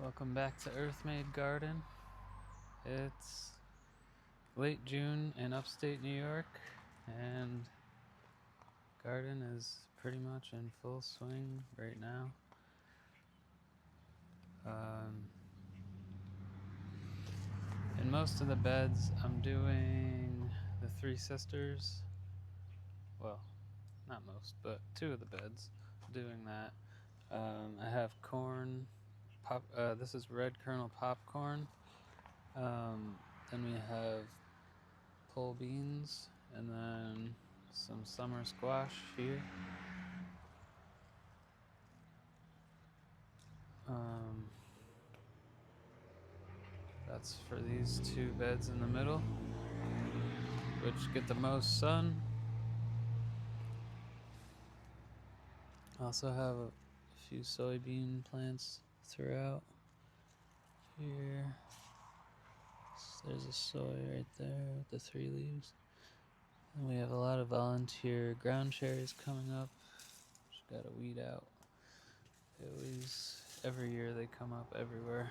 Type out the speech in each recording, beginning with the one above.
Welcome back to Earthmade Garden. It's late June in upstate New York, and garden is pretty much in full swing right now. In most of the beds, I'm doing the Three Sisters. Well, not most, but two of the beds, doing that. I have corn. This is red kernel popcorn. Then we have pole beans, and then some summer squash here. That's for these two beds in the middle, which get the most sun. I also have a few soybean plants throughout here. There's a soy right there with the 3 leaves. And we have a lot of volunteer ground cherries coming up. Just gotta weed out. Every year they come up everywhere.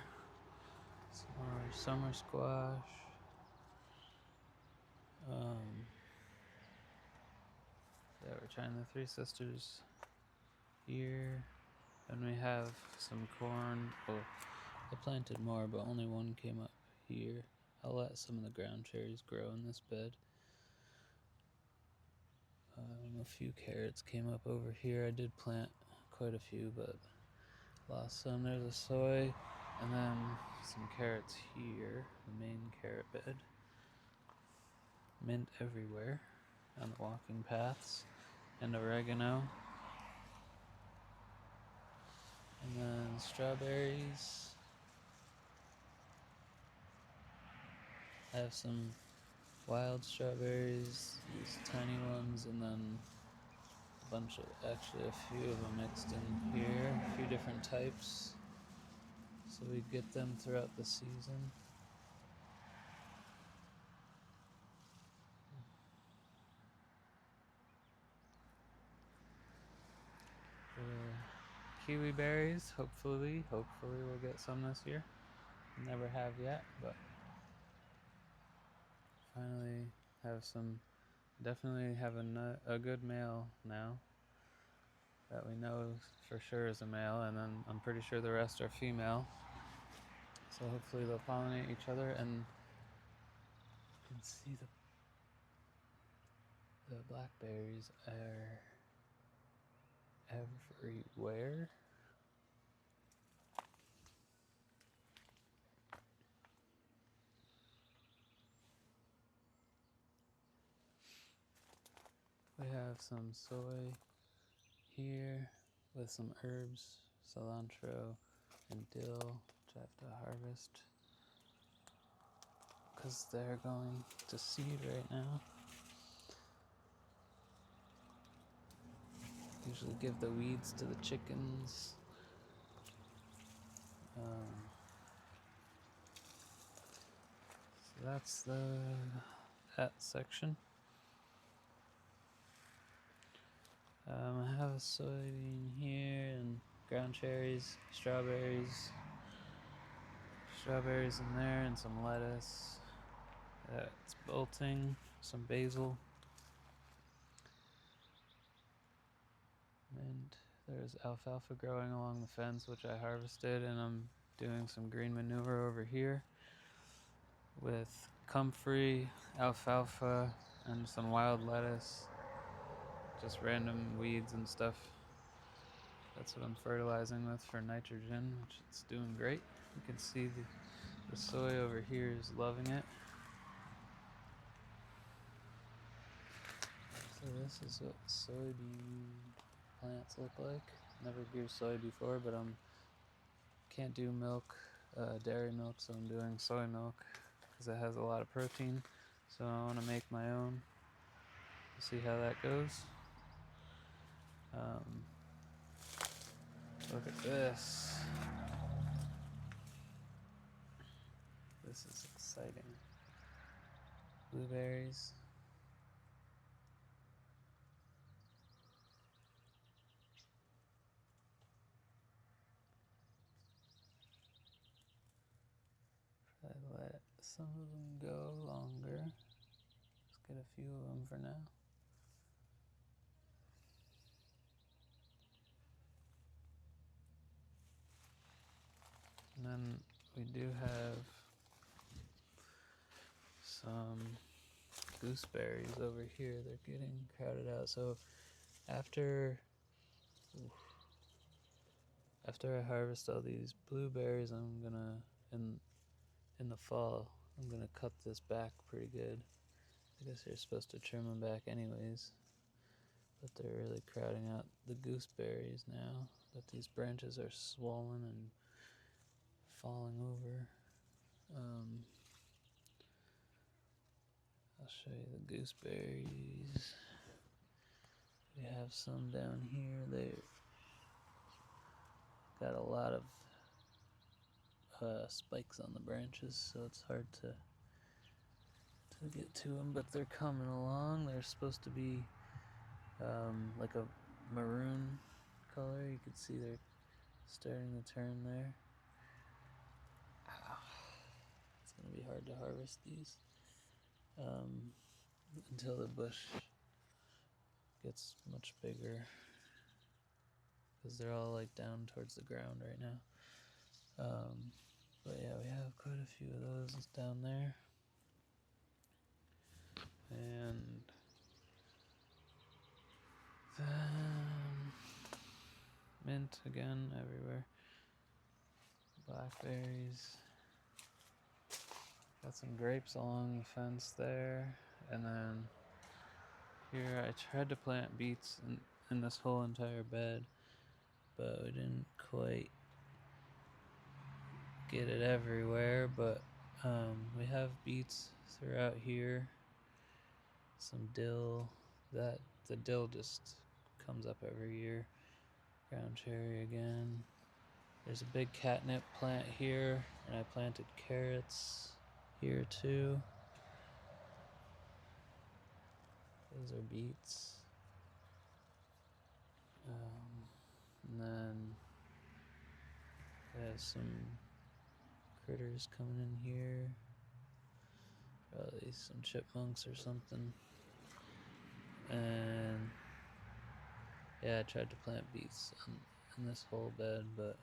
Some more summer squash. We're trying the Three Sisters here. And we have some corn. Well, I planted more, but only one came up here. I'll let some of the ground cherries grow in this bed. A few carrots came up over here. I did plant quite a few, but lost some. There's a soy, and then some carrots here, the main carrot bed. Mint everywhere on the walking paths, and oregano. And then strawberries. I have some wild strawberries, these tiny ones, and then a few of them mixed in here, a few different types, so we get them throughout the season. Kiwi berries, hopefully we'll get some this year. Never have yet, but finally have some. Definitely have a good male now that we know for sure is a male, and then I'm pretty sure the rest are female. So hopefully they'll pollinate each other, and you can see the blackberries are everywhere. We have some soy here with some herbs, cilantro and dill, which I have to harvest because they're going to seed right now. Usually give the weeds to the chickens. So that's that section. I have a soybean here and ground cherries, strawberries in there, and some lettuce. It's bolting, some basil. And there's alfalfa growing along the fence, which I harvested, and I'm doing some green manure over here with comfrey, alfalfa, and some wild lettuce. Just random weeds and stuff. That's what I'm fertilizing with for nitrogen, which it's doing great. You can see the soy over here is loving it. So this is what soybean plants look like. Never grew soy before, but can't do milk, dairy milk, so I'm doing soy milk because it has a lot of protein. So I want to make my own. See how that goes. Look at this. This is exciting. Blueberries. some of them go longer. Let's get a few of them for now. And then we do have some gooseberries over here. They're getting crowded out. So after I harvest all these blueberries, I'm gonna in the fall I'm gonna cut this back pretty good. I guess you're supposed to trim them back anyways, but they're really crowding out the gooseberries now that these branches are swollen and falling over. I'll show you the gooseberries. We have some down here. They got a lot of spikes on the branches, so it's hard to get to them, but they're coming along. They're supposed to be like a maroon color. You can see they're starting to turn there. Ow. It's gonna be hard to harvest these until the bush gets much bigger, because they're all like down towards the ground right now. But yeah, we have quite a few of those down there. And then mint again everywhere. Blackberries. Got some grapes along the fence there. And then here I tried to plant beets in this whole entire bed, but we didn't quite get it everywhere. But we have beets throughout here. Some dill. The dill just comes up every year. Ground cherry again. There's a big catnip plant here, and I planted carrots here too. Those are beets. And then there's some critters coming in here. Probably some chipmunks or something. And yeah, I tried to plant beets in this whole bed, but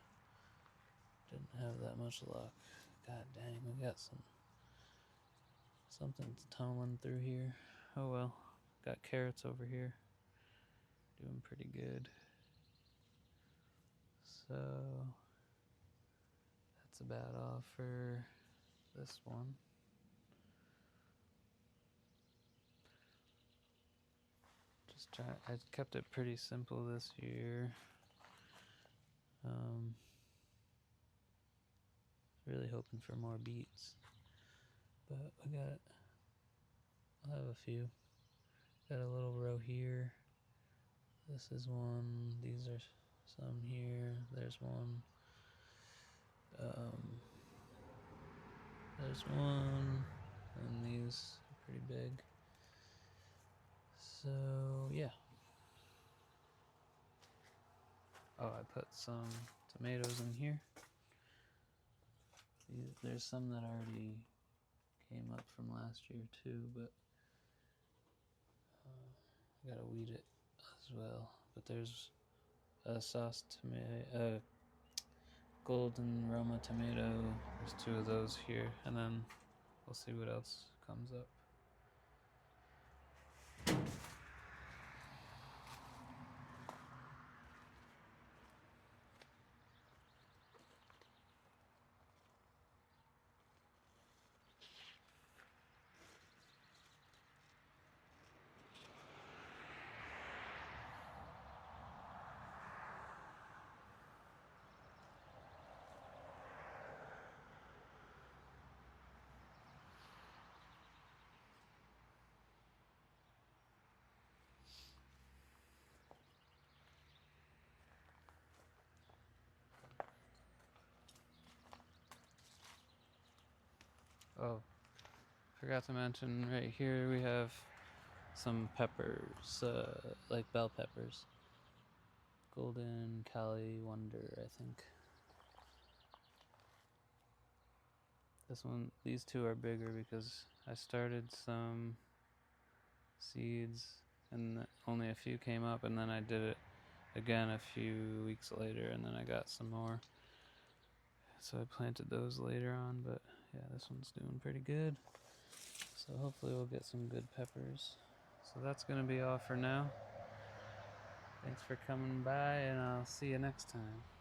didn't have that much luck. God dang, we got something's tunnelling through here. Oh well. Got carrots over here. Doing pretty good. So that's about all for this one. I kept it pretty simple this year. Really hoping for more beets, but I'll have a few. Got a little row here. This is one. These are some here. There's one. There's one, and these are pretty big. So yeah. Oh, I put some tomatoes in here. There's some that already came up from last year too, but I gotta weed it as well. But there's a sauce tomato, golden Roma tomato. There's 2 of those here, and then we'll see what else comes up. Oh, forgot to mention right here we have some peppers, like bell peppers. Golden Cali Wonder, I think. These two are bigger because I started some seeds and only a few came up, and then I did it again a few weeks later, and then I got some more. So I planted those later on, but yeah, this one's doing pretty good. So hopefully we'll get some good peppers. So that's gonna be all for now. Thanks for coming by, and I'll see you next time.